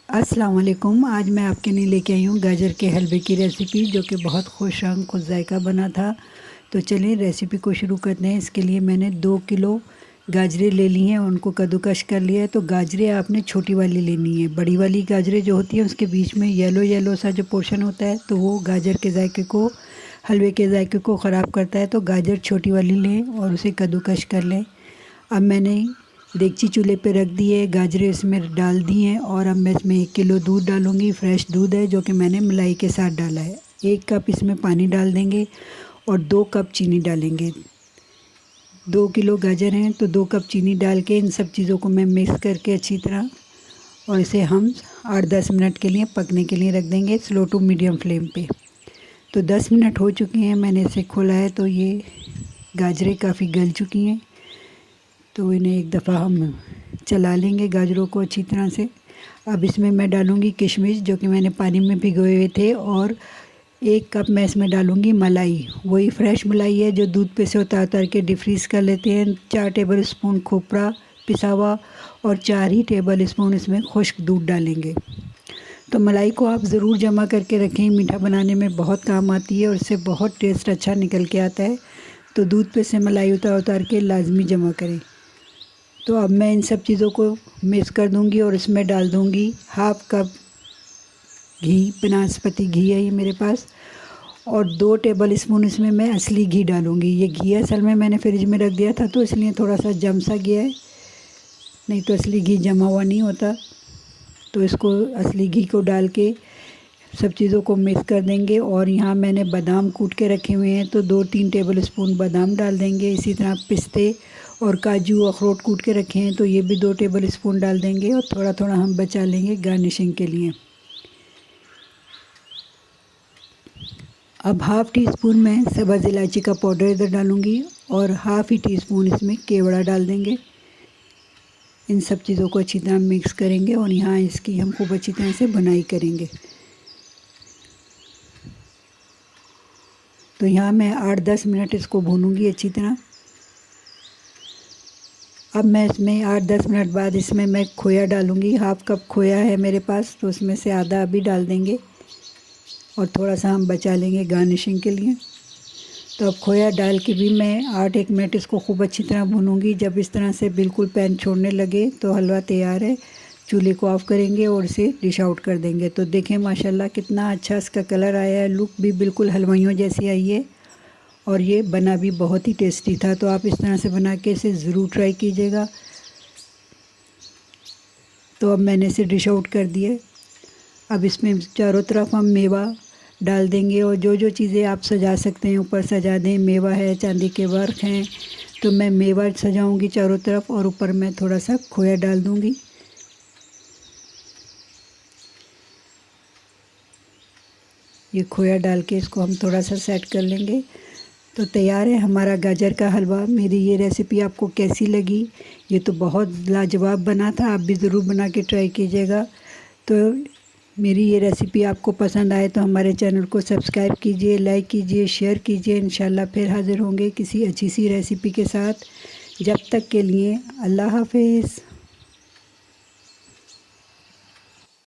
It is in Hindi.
अस्सलाम वालेकुम। आज मैं आपके लिए लेके आई हूँ गाजर के हलवे की रेसिपी, जो कि बहुत खुश रंग खुश जायका बना था। तो चलिए रेसिपी को शुरू करते हैं। इसके लिए मैंने 2 किलो गाजरें ले ली हैं, उनको कद्दूकश कर लिया है। तो गाजरें आपने छोटी वाली लेनी है। बड़ी वाली गाजरें जो होती हैं उसके बीच में येलो येलो सा जो पोर्शन होता है, तो वो गाजर के जायके को, हलवे के जायके को ख़राब करता है। तो गाजर छोटी वाली लें और उसे कद्दूकश कर लें। अब मैंने देगची चूल्हे पे रख दी है, गाजरें इसमें डाल दी हैं और अब मैं इसमें 1 किलो दूध डालूँगी। फ्रेश दूध है जो कि मैंने मलाई के साथ डाला है। 1 कप इसमें पानी डाल देंगे और 2 कप चीनी डालेंगे। 2 किलो गाजर हैं तो 2 कप चीनी डाल के इन सब चीज़ों को मैं मिक्स करके अच्छी तरह, और इसे हम 8-10 मिनट के लिए पकने के लिए रख देंगे स्लो टू मीडियम फ्लेम पे। तो 10 मिनट हो चुके हैं, मैंने इसे खोला है तो ये गाजरें काफ़ी गल चुकी हैं। तो इन्हें एक दफ़ा हम चला लेंगे गाजरों को अच्छी तरह से। अब इसमें मैं डालूँगी किशमिश, जो कि मैंने पानी में भिगोए हुए थे, और 1 कप मैं इसमें डालूँगी मलाई। वही फ्रेश मलाई है जो दूध पे से उतार के डिफ्रीज़ कर लेते हैं। 4 टेबल स्पून खोपरा पिसा हुआ और 4 ही टेबल स्पून इसमें खुश्क दूध डालेंगे। तो मलाई को आप ज़रूर जमा करके रखें, मीठा बनाने में बहुत काम आती है और इससे बहुत टेस्ट अच्छा निकल के आता है। तो दूध पे से मलाई उतार के लाजमी जमा करें। तो अब मैं इन सब चीज़ों को मिक्स कर दूंगी और इसमें डाल दूंगी 1/2 कप घी। बनास्पति घी है ये मेरे पास, और 2 टेबल स्पून इसमें मैं असली घी डालूंगी। ये घी असल में मैंने फ्रिज में रख दिया था तो इसलिए थोड़ा सा जम सा गया है, नहीं तो असली घी जमा हुआ नहीं होता। तो इसको असली घी को डाल के सब चीज़ों को मिक्स कर देंगे। और यहाँ मैंने बादाम कूट के रखे हुए हैं तो 2-3 टेबल स्पून बादाम डाल देंगे। इसी तरह पिस्ते और काजू अखरोट कूट के रखे हैं तो ये भी 2 टेबल स्पून डाल देंगे, और थोड़ा थोड़ा हम बचा लेंगे गार्निशिंग के लिए। अब 1/2 टी स्पून मैं सब्ज़ इलायची का पाउडर इधर डालूँगी और 1/2 टी स्पून इसमें केवड़ा डाल देंगे। इन सब चीज़ों को अच्छी तरह मिक्स करेंगे और यहाँ इसकी हम खूब अच्छी तरह से बुनाई करेंगे। तो यहाँ मैं 8-10 मिनट इसको भूनूंगी अच्छी तरह। अब मैं इसमें 8-10 मिनट बाद इसमें मैं खोया डालूंगी। 1/2 कप खोया है मेरे पास, तो उसमें से आधा अभी डाल देंगे और थोड़ा सा हम बचा लेंगे गार्निशिंग के लिए। तो अब खोया डाल के भी मैं 8-1 मिनट इसको खूब अच्छी तरह भूनूंगी। जब इस तरह से बिल्कुल पैन छोड़ने लगे तो हलवा तैयार है। चूल्हे को ऑफ़ करेंगे और इसे डिश आउट कर देंगे। तो देखें माशाल्लाह कितना अच्छा इसका कलर आया है, लुक भी बिल्कुल हलवाइयों जैसी आई है और ये बना भी बहुत ही टेस्टी था। तो आप इस तरह से बना के इसे ज़रूर ट्राई कीजिएगा। तो अब मैंने इसे डिश आउट कर दिया। अब इसमें चारों तरफ हम मेवा डाल देंगे और जो जो चीज़ें आप सजा सकते हैं ऊपर सजा दें। मेवा है, चांदी के वर्क हैं, तो मैं मेवा सजाऊंगी चारों तरफ और ऊपर मैं थोड़ा सा खोया डाल दूंगी। ये खोया डाल के इसको हम थोड़ा सा सेट कर लेंगे। तो तैयार है हमारा गाजर का हलवा। मेरी ये रेसिपी आपको कैसी लगी? ये तो बहुत लाजवाब बना था, आप भी ज़रूर बना के ट्राई कीजिएगा। तो मेरी ये रेसिपी आपको पसंद आए तो हमारे चैनल को सब्सक्राइब कीजिए, लाइक कीजिए, शेयर कीजिए। इंशाल्लाह फिर हाज़िर होंगे किसी अच्छी सी रेसिपी के साथ। जब तक के लिए अल्लाह हाफ़िज़।